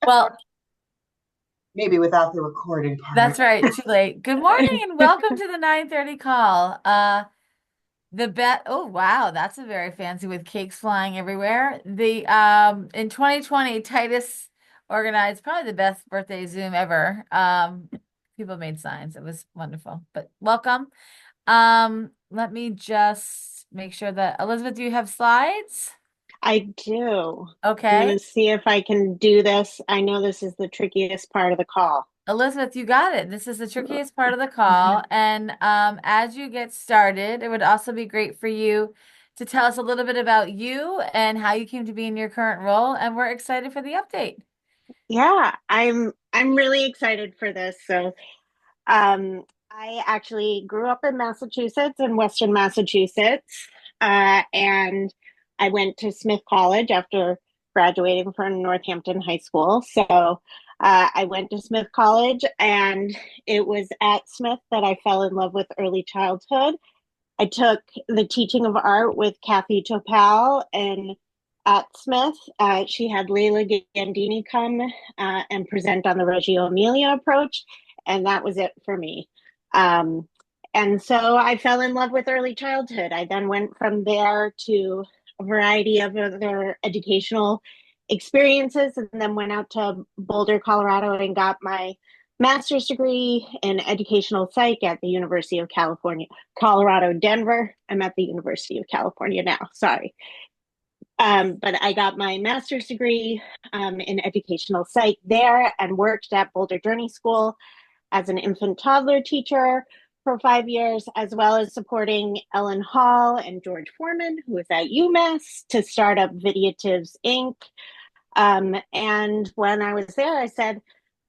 Well, Maybe without the recording that's part. right. Too late. Good morning and welcome to the 9:30 call. The bet. Oh, wow, that's a very fancy with cakes flying everywhere. The in 2020, Titus organized probably the best birthday Zoom ever. People made signs. It was wonderful. But welcome. Let me just make sure that Elizabeth, do you have slides? I do. I'm going Okay. to see if I can do this. I know this is the trickiest part of the call. Elizabeth, you got it. This is the trickiest part of the call. And as you get started, it would also be great for you to tell us a little bit about you and how you came to be in your current role. And we're excited for the update. Yeah, I'm really excited for this. I actually grew up in Massachusetts, in Western Massachusetts, and I went to Smith College after graduating from Northampton High School. I went to Smith College, and it was at Smith that I fell in love with early childhood. I took the teaching of art with Kathy Topal and at Smith. She had Leila Gandini come and present on the Reggio Emilia approach, and that was it for me. Um, and so I fell in love with early childhood. I then went from there to a variety of other educational experiences and then went out to Boulder, Colorado, and got my master's degree in educational psych at the University of California. Colorado, Denver. I'm at the University of California now. Sorry. But I got my master's degree in educational psych there and worked at Boulder Journey School as an infant toddler teacher for 5 years, as well as supporting Ellen Hall and George Foreman, who was at UMass, to start up Videotives Inc. And when I was there, I said,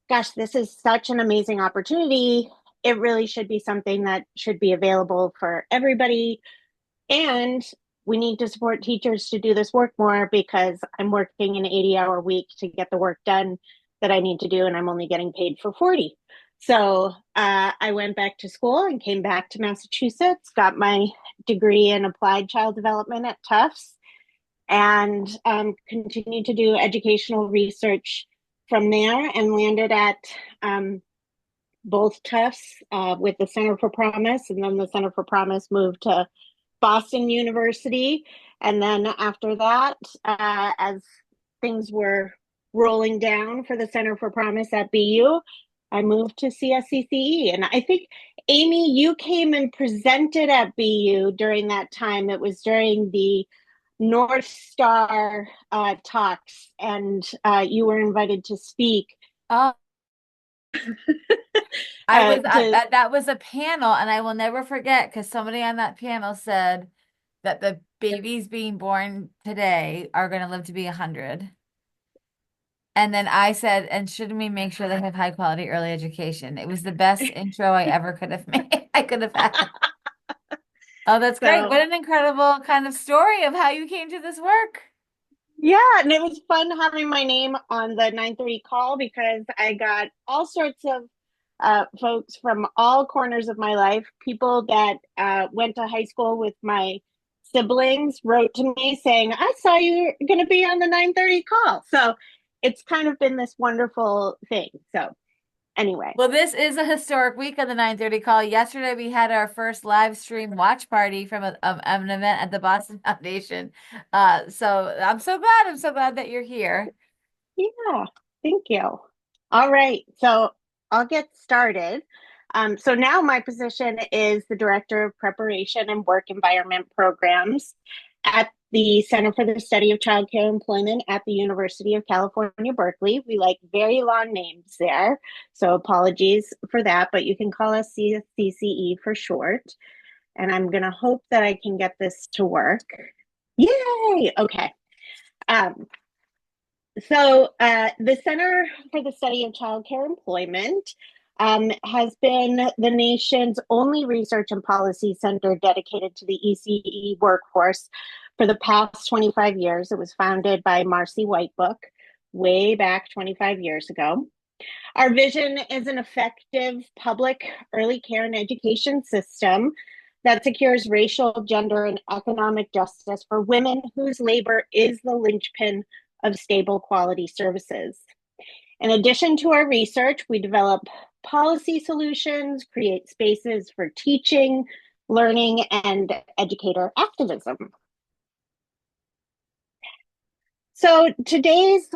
gosh, this is such an amazing opportunity. It really should be something that should be available for everybody. And we need to support teachers to do this work more because I'm working an 80-hour week to get the work done that I need to do, and I'm only getting paid for 40. I went back to school and came back to Massachusetts, got my degree in applied child development at Tufts, and continued to do educational research from there and landed at um, both Tufts with the Center for Promise, and then the Center for Promise moved to Boston University. And then after that, as things were rolling down for the Center for Promise at BU, I moved to CSCCE. And I think, Amy, you came and presented at BU during that time. It was during the North Star talks, and you were invited to speak. Oh, I was To that was a panel, and I will never forget because somebody on that panel said that the babies being born today are going to live to be 100. And then I said, and shouldn't we make sure they have high quality early education? It was the best intro I ever could have made. I could have had. Oh, that's great. What so an incredible kind of story of how you came to this work. Yeah, and it was fun having my name on the 9:30 call because I got all sorts of folks from all corners of my life. People that went to high school with my siblings wrote to me saying, "I saw you were going to be on the 9:30 call." So it's kind of been this wonderful thing. So anyway, Well, this is a historic week on the 9:30 call. Yesterday, we had our first live stream watch party from an event at the Boston Foundation. So I'm so glad. I'm so glad that you're here. yeah, thank you. All right, so I'll get started. So now my position is the Director of Preparation and Work Environment Programs at the Center for the Study of Childcare Employment at the University of California, Berkeley. We like very long names there, so apologies for that, but you can call us CCE for short. And I'm going to hope that I can get this to work. Yay! Okay. Um, the Center for the Study of Childcare Employment has been the nation's only research and policy center dedicated to the ECE workforce for the past 25 years. It was founded by Marcy Whitebook way back 25 years ago. Our vision is an effective public early care and education system that secures racial, gender, and economic justice for women whose labor is the linchpin of stable quality services. In addition to our research, we develop policy solutions, create spaces for teaching, learning, and educator activism. So today's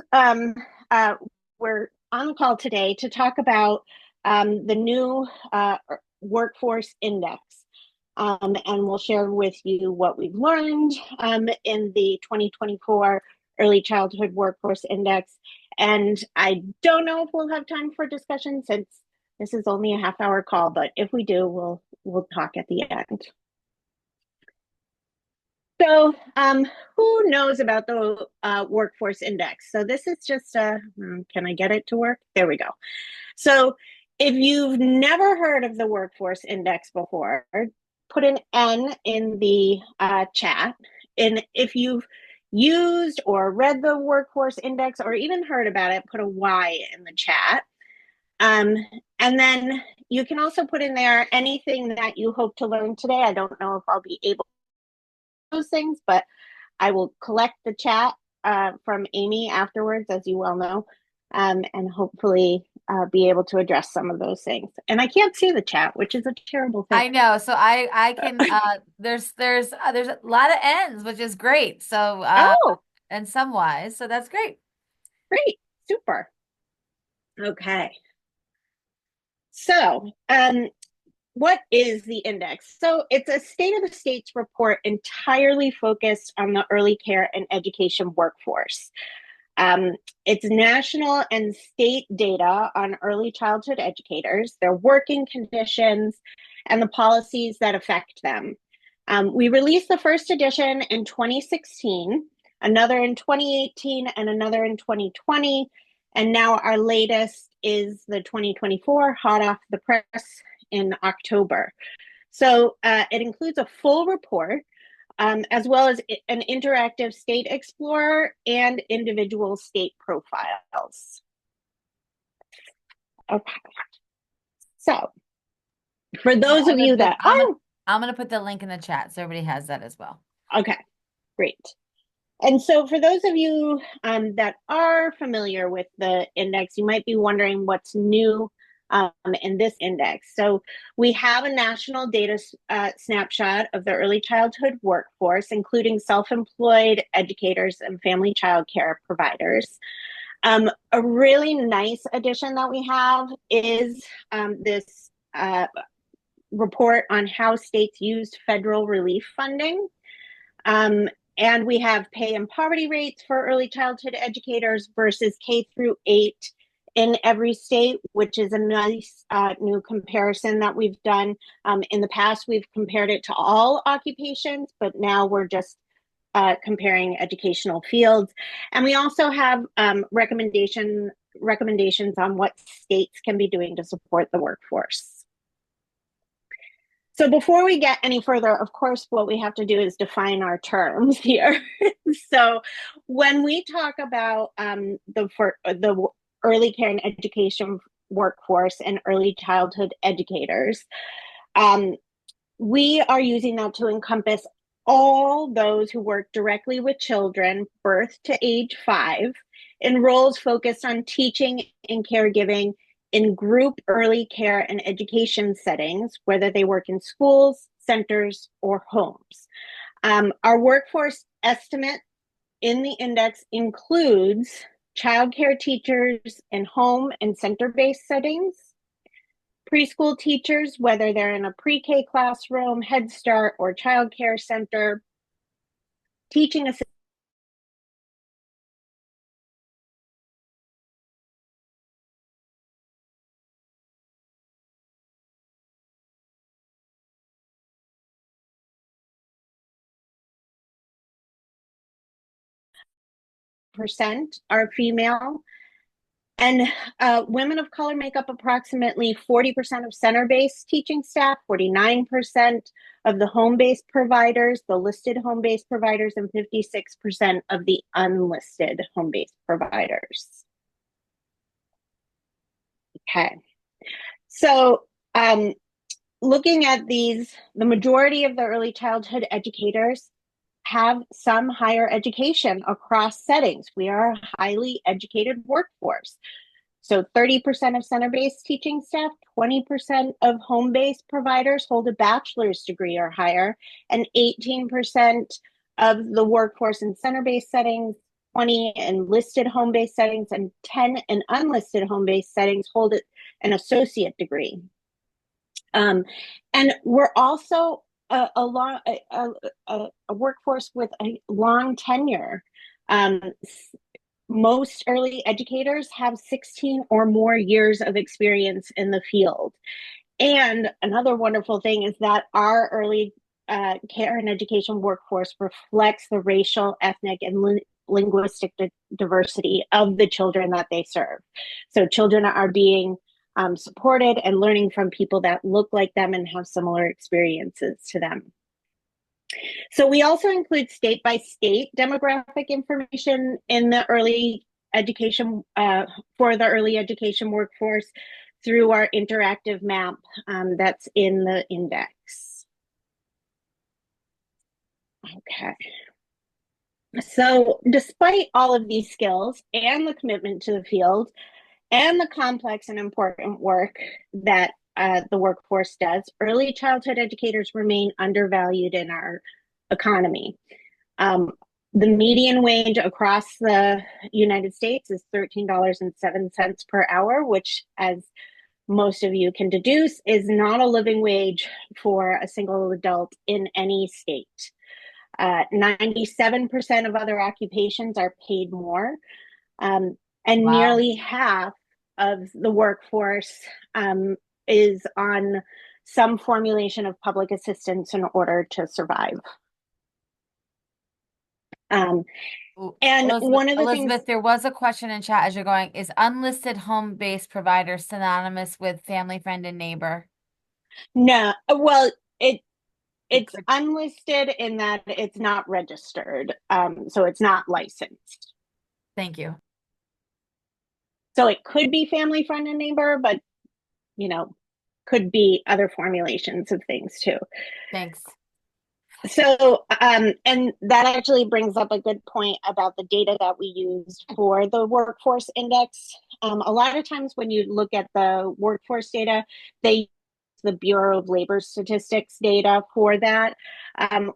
we're on the call today to talk about the new workforce index. And we'll share with you what we've learned in the 2024 Early Childhood Workforce Index. And I don't know if we'll have time for discussion since this is only a half-hour call, but if we do, we'll talk at the end. So, who knows about the workforce index? So this is just can I get it to work? There we go. So if you've never heard of the workforce index before, put an N in the chat. And if you've used or read the workforce index or even heard about it, put a Y in the chat. And then you can also put in there anything that you hope to learn today. I don't know if I'll be able to do those things, but I will collect the chat from Amy afterwards, as you well know, and hopefully be able to address some of those things. And I can't see the chat, which is a terrible thing. I know. So I can there's a lot of ends, which is great. So Oh, and some Y's, so that's great. great. Super. Okay. So, what is the index? So, it's a state of the states report entirely focused on the early care and education workforce. It's national and state data on early childhood educators, their working conditions, and the policies that affect them. We released the first edition in 2016, another in 2018, and another in 2020. And now our latest is the 2024, hot off the press in October. So it includes a full report as well as an interactive state explorer and individual state profiles. Okay. So for those of you that are, I'm gonna put the link in the chat so everybody has that as well. okay, great. And so for those of you that are familiar with the index, you might be wondering what's new in this index. So we have a national data snapshot of the early childhood workforce, including self-employed educators and family child care providers. A really nice addition that we have is this report on how states used federal relief funding. And we have pay and poverty rates for early childhood educators versus K through 8 in every state, which is a nice new comparison that we've done. In the past, we've compared it to all occupations, but now we're just comparing educational fields. And we also have recommendations on what states can be doing to support the workforce. So before we get any further, of course, what we have to do is define our terms here. So when we talk about the early care and education workforce and early childhood educators, we are using that to encompass all those who work directly with children birth to age 5 in roles focused on teaching and caregiving in group early care and education settings, whether they work in schools, centers, or homes. Our workforce estimate in the index includes childcare teachers in home and center-based settings, preschool teachers, whether they're in a pre-K classroom, Head Start, or childcare center, teaching assistants, percent are female. And women of color make up approximately 40% of center-based teaching staff, 49% of the home-based providers, the listed home-based providers, and 56% of the unlisted home-based providers. Okay. So looking at these, the majority of the early childhood educators have some higher education across settings. We are a highly educated workforce. So 30% of center-based teaching staff, 20% of home-based providers hold a bachelor's degree or higher, and 18% of the workforce in center-based settings, 20 in listed home-based settings, and 10 in unlisted home-based settings hold an associate degree. And we're also a workforce with a long tenure. Most early educators have 16 or more years of experience in the field. And another wonderful thing is that our early care and education workforce reflects the racial, ethnic, and linguistic diversity of the children that they serve. So children are being supported and learning from people that look like them and have similar experiences to them. So we also include state by state demographic information in the early education for the early education workforce through our interactive map that's in the index. Okay. So despite all of these skills and the commitment to the field and the complex and important work that the workforce does, early childhood educators remain undervalued in our economy. The median wage across the United States is $13.07 per hour, which, as most of you can deduce, is not a living wage for a single adult in any state. 97% of other occupations are paid more, and Wow. nearly half of the workforce is on some formulation of public assistance in order to survive. And Elizabeth, one of the things, Elizabeth, there was a question in chat as you're going, is unlisted home-based provider synonymous with family, friend, and neighbor? no, well, It it's could. unlisted in that it's not registered, so it's not licensed. Thank you. So it could be family, friend, and neighbor, but you know, could be other formulations of things too. Thanks. So, and that actually brings up a good point about the data that we used for the workforce index. A lot of times when you look at the workforce data, they use the Bureau of Labor Statistics data for that.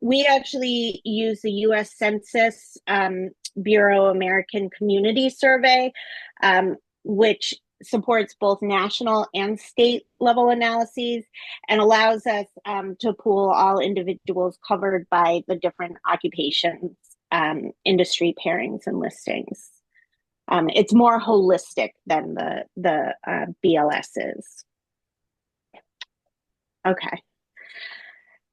We actually use the US Census Bureau American Community Survey, which supports both national and state level analyses and allows us to pool all individuals covered by the different occupations, industry pairings, and listings. It's more holistic than the BLS is. Okay.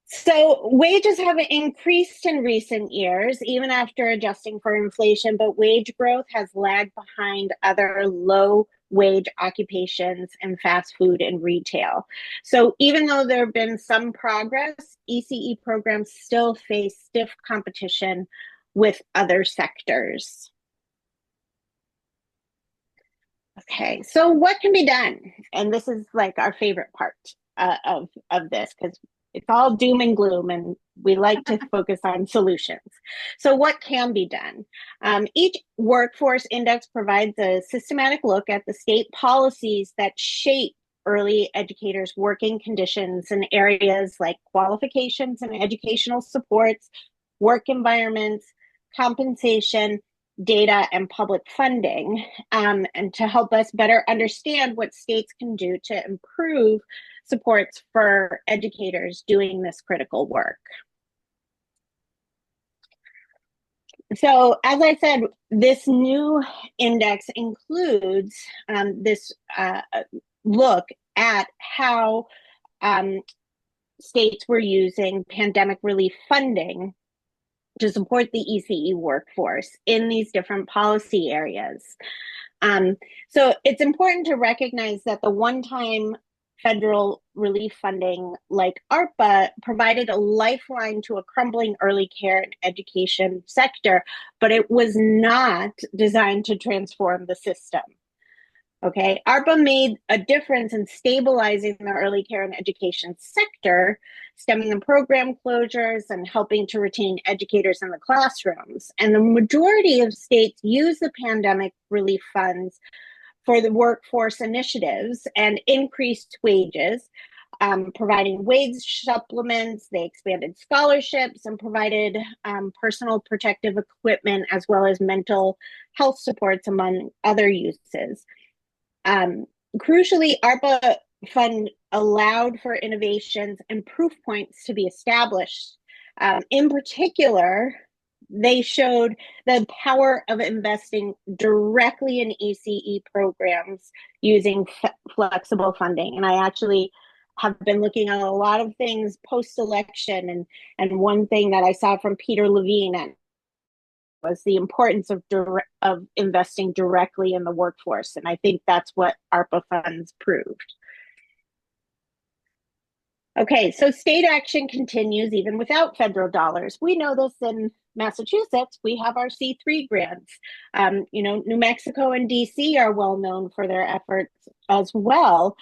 So wages have increased in recent years, even after adjusting for inflation, but wage growth has lagged behind other low wage occupations in fast food and retail. So even though there have been some progress, ECE programs still face stiff competition with other sectors. Okay, so what can be done? And this is like our favorite part of this because it's all doom and gloom, and we like to focus on solutions. So, what can be done? Each workforce index provides a systematic look at the state policies that shape early educators' working conditions in areas like qualifications and educational supports, work environments, compensation, data, and public funding, and to help us better understand what states can do to improve supports for educators doing this critical work. So, as I said, this new index includes this look at how states were using pandemic relief funding to support the ECE workforce in these different policy areas. So it's important to recognize that the one-time federal relief funding like ARPA provided a lifeline to a crumbling early care and education sector, but it was not designed to transform the system. Okay, ARPA made a difference in stabilizing the early care and education sector, stemming the program closures and helping to retain educators in the classrooms. And the majority of states use the pandemic relief funds for the workforce initiatives and increased wages, providing wage supplements. They expanded scholarships and provided personal protective equipment as well as mental health supports, among other uses. Um, Crucially, ARPA fund allowed for innovations and proof points to be established. In particular, they showed the power of investing directly in ECE programs using flexible funding. And I actually have been looking at a lot of things post-election, and one thing that I saw from Peter Levine was the importance of investing directly in the workforce. And I think that's what ARPA funds proved. Okay, so state action continues even without federal dollars. We know this in Massachusetts. We have our C3 grants. New Mexico and DC are well known for their efforts as well.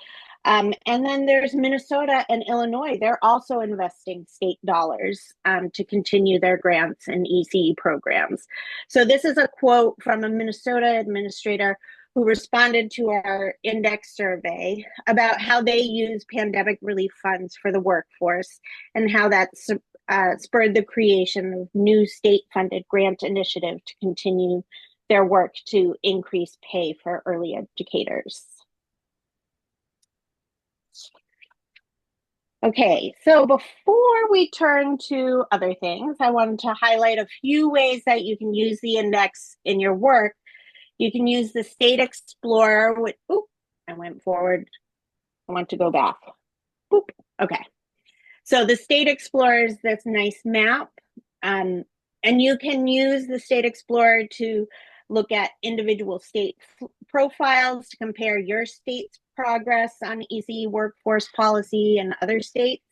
And then there's Minnesota and Illinois. They're also investing state dollars to continue their grants and ECE programs. So this is a quote from a Minnesota administrator who responded to our index survey about how they use pandemic relief funds for the workforce and how that spurred the creation of new state-funded grant initiative to continue their work to increase pay for early educators. Okay, so before we turn to other things, I wanted to highlight a few ways that you can use the index in your work. You can use the State Explorer with, I went forward. I want to go back. Boop. Okay. So the State Explorer is this nice map. And you can use the State Explorer to look at individual state profiles to compare your state's progress on ECE workforce policy and other states.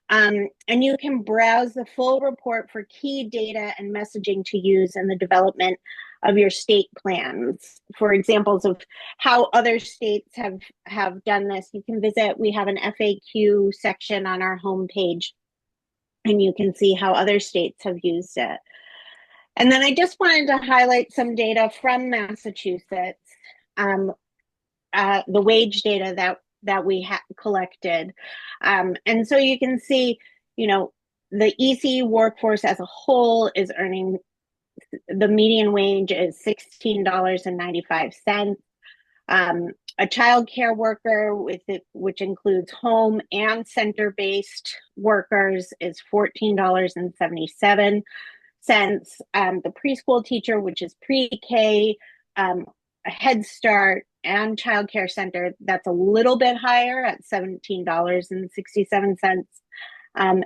And you can browse the full report for key data and messaging to use in the development of your state plans. For examples of how other states have done this, you can visit, we have an FAQ section on our homepage, and you can see how other states have used it. And then I just wanted to highlight some data from Massachusetts, the wage data that we collected. And so you can see, the ECE workforce as a whole is earning, the median wage is $16.95. A child care worker which includes home and center-based workers is $14.77. The preschool teacher, which is pre-K, a Head Start, and child care center, that's a little bit higher at $17.67. And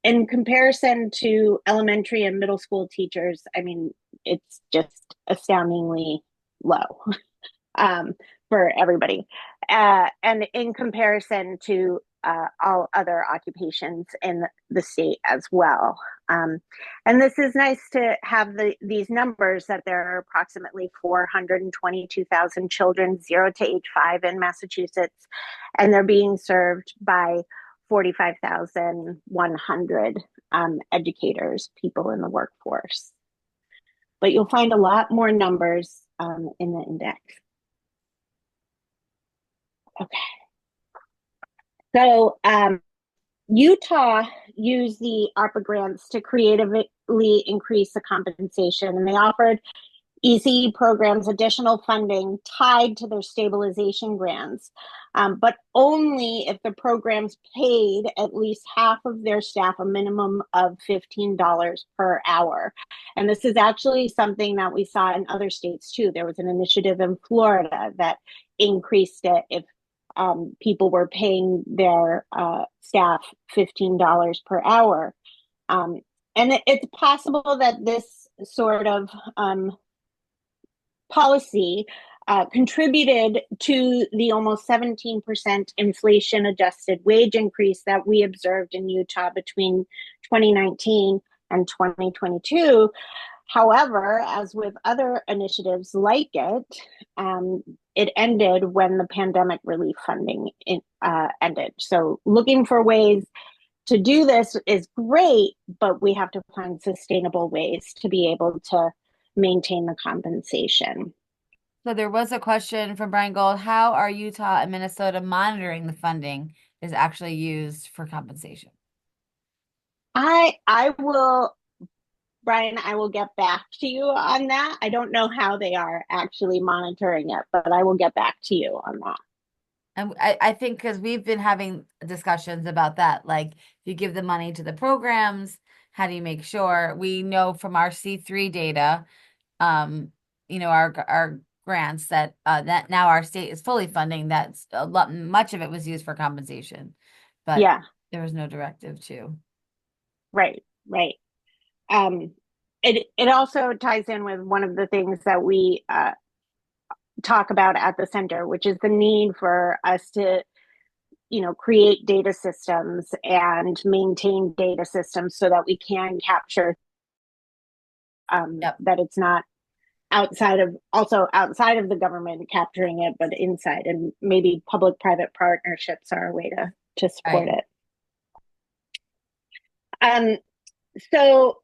in comparison to elementary and middle school teachers, I mean, it's just astoundingly low for everybody. And in comparison to all other occupations in the state as well. And this is nice to have these numbers that there are approximately 422,000 children 0 to age 5 in Massachusetts, and they're being served by 45,100 educators, people in the workforce. But you'll find a lot more numbers in the index. Okay. So Utah used the ARPA grants to creatively increase the compensation, and they offered ECE programs additional funding tied to their stabilization grants, but only if the programs paid at least half of their staff a minimum of $15 per hour. And this is actually something that we saw in other states too. There was an initiative in Florida that increased it if people were paying their staff $15 per hour. And it's possible that this sort of policy contributed to the almost 17% inflation adjusted wage increase that we observed in Utah between 2019 and 2022. However, as with other initiatives like it, it ended when the pandemic relief funding ended. So looking for ways to do this is great, but we have to find sustainable ways to be able to maintain the compensation. So there was a question from Brian Gold. How are Utah and Minnesota monitoring the funding is actually used for compensation? I will, Brian, I will get back to you on that. I don't know how they are actually monitoring it, but I will get back to you on that. And I think because we've been having discussions about that, like if you give the money to the programs, how do you make sure we know from our C3 data, um, our grants that now our state is fully funding, that's a lot, much of it was used for compensation, but Yeah, there was no directive to. right, right. Um, it also ties in with one of the things that we talk about at the center, which is the need for us to, create data systems and maintain data systems so that we can capture Yep. that it's not outside of the government capturing it, but inside, and maybe public-private partnerships are a way to support Right. it. Um, so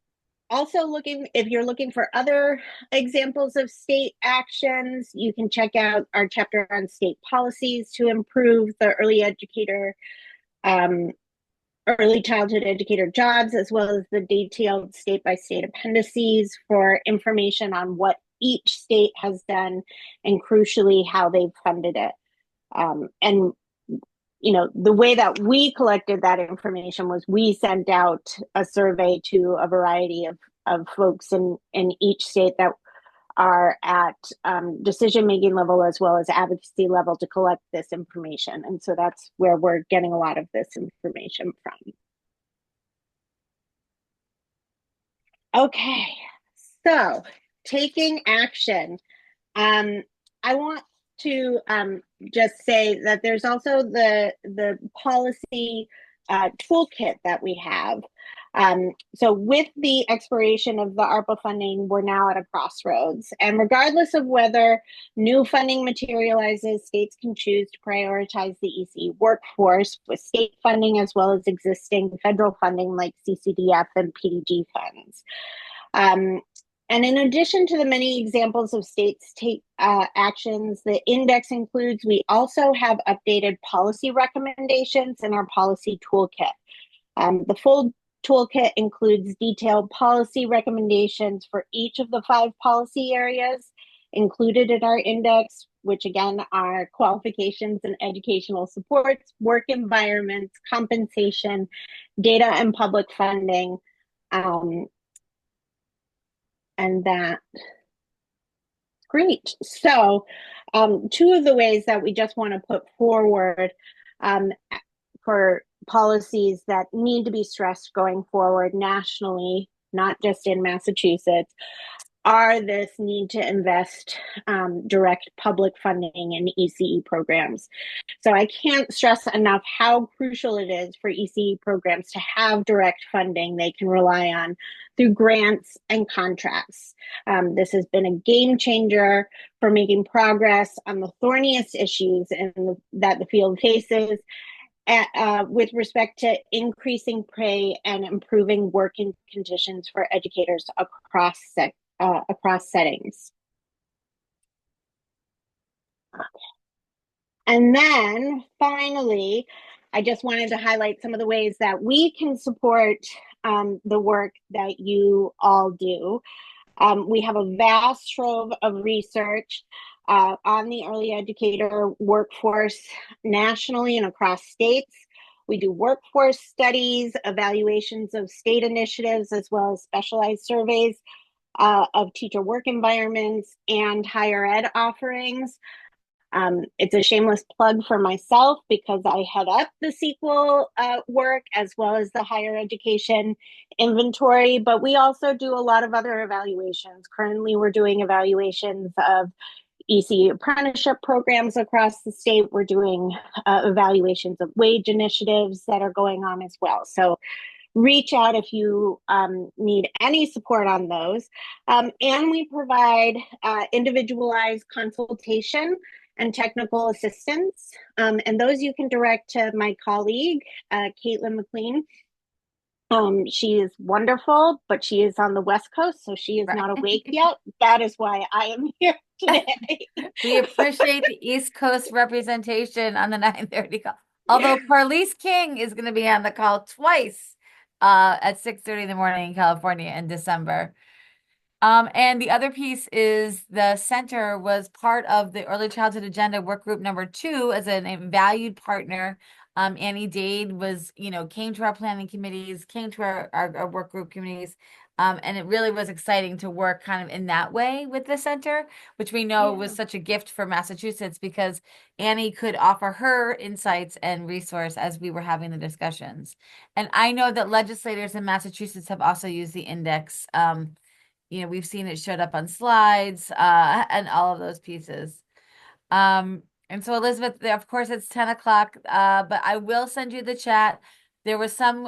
also looking, if you're looking for other examples of state actions, you can check out our chapter on state policies to improve the um, early childhood educator jobs, as well as the detailed state by state appendices for information on what each state has done and crucially how they've funded it. And the way that we collected that information was we sent out a survey to a variety of folks in each state that are at decision making level as well as advocacy level to collect this information. And so that's where we're getting a lot of this information from. Okay, so taking action. Um, I want to just say that there's also the policy toolkit that we have. So with the expiration of the ARPA funding, we're now at a crossroads. And regardless of whether new funding materializes, states can choose to prioritize the EC workforce with state funding as well as existing federal funding like CCDF and PDG funds. Um, and in addition to the many examples of states take actions, the index includes, we also have updated policy recommendations in our policy toolkit. The full toolkit includes detailed policy recommendations for each of the 5 policy areas included in our index, which again are qualifications and educational supports, work environments, compensation, data and public funding, um, and that great. So, two of the ways that we just want to put forward um, for policies that need to be stressed going forward nationally, not just in Massachusetts, are this need to invest direct public funding in ECE programs. So I can't stress enough how crucial it is for ECE programs to have direct funding they can rely on through grants and contracts. This has been a game changer for making progress on the thorniest issues that the field faces with respect to increasing pay and improving working conditions for educators across settings. And then finally, I just wanted to highlight some of the ways that we can support the work that you all do. We have a vast trove of research on the early educator workforce nationally and across states. We do workforce studies, evaluations of state initiatives, as well as specialized surveys of teacher work environments and higher ed offerings. It's a shameless plug for myself because I head up the sequel work as well as the higher education inventory, but we also do a lot of other evaluations. Currently, we're doing evaluations of EC apprenticeship programs across the state. We're doing evaluations of wage initiatives that are going on as well. So reach out if you need any support on those. And we provide individualized consultation and technical assistance. And those you can direct to my colleague, Caitlin McLean. She is wonderful, but she is on the West Coast, so she is not awake Right. yet. That is why I am here today. We appreciate the East Coast representation on the 9:30 call. Although Carlise King is going to be on the call twice at 6:30 in the morning in California in December. And the other piece is the center was part of the Early Childhood Agenda Work Group number 2 as a valued partner. Annie Dade was, came to our planning committees, came to our work group committees. And it really was exciting to work kind of in that way with the center, which we know was Yeah, such a gift for Massachusetts because Annie could offer her insights and resource as we were having the discussions. And I know that legislators in Massachusetts have also used the index. We've seen it showed up on slides, and all of those pieces. And so Elizabeth, of course, it's 10 o'clock, but I will send you the chat. There was some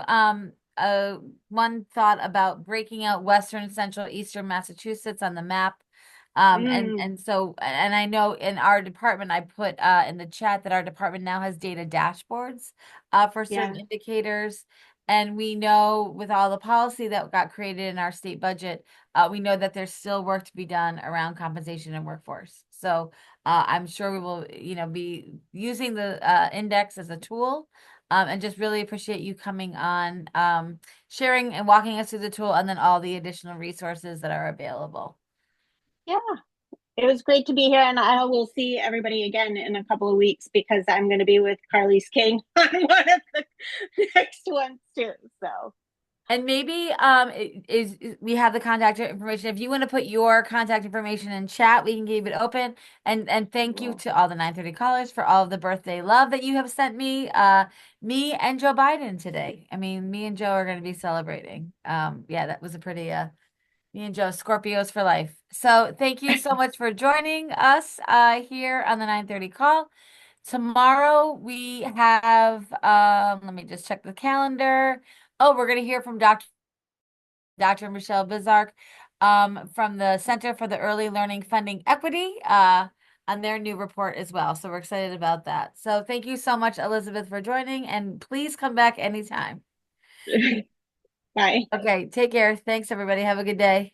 one thought about breaking out Western, Central, Eastern Massachusetts on the map. And I know in our department, I put in the chat that our department now has data dashboards for certain yeah, indicators. And we know with all the policy that got created in our state budget, we know that there's still work to be done around compensation and workforce. So I'm sure we will, be using the index as a tool. And just really appreciate you coming on, sharing and walking us through the tool, and then all the additional resources that are available. yeah. It was great to be here, and I will see everybody again in a couple of weeks because I'm going to be with Carly's King on one of the next ones too. So, And maybe we have the contact information. If you want to put your contact information in chat, we can keep it open. And thank you well, to all the 9:30 callers for all of the birthday love that you have sent me. Me and Joe Biden today. I mean, me and Joe are going to be celebrating. Yeah, that was a pretty me and Joe, Scorpios for life. So thank you so much for joining us here on the 9:30 call. Tomorrow we have let me just check the calendar. Oh, we're going to hear from Dr. Michelle Bizark from the Center for the Early Learning Funding Equity on their new report as well. So we're excited about that. So thank you so much, Elizabeth, for joining, and please come back anytime. bye. Okay, take care. Thanks, everybody. Have a good day.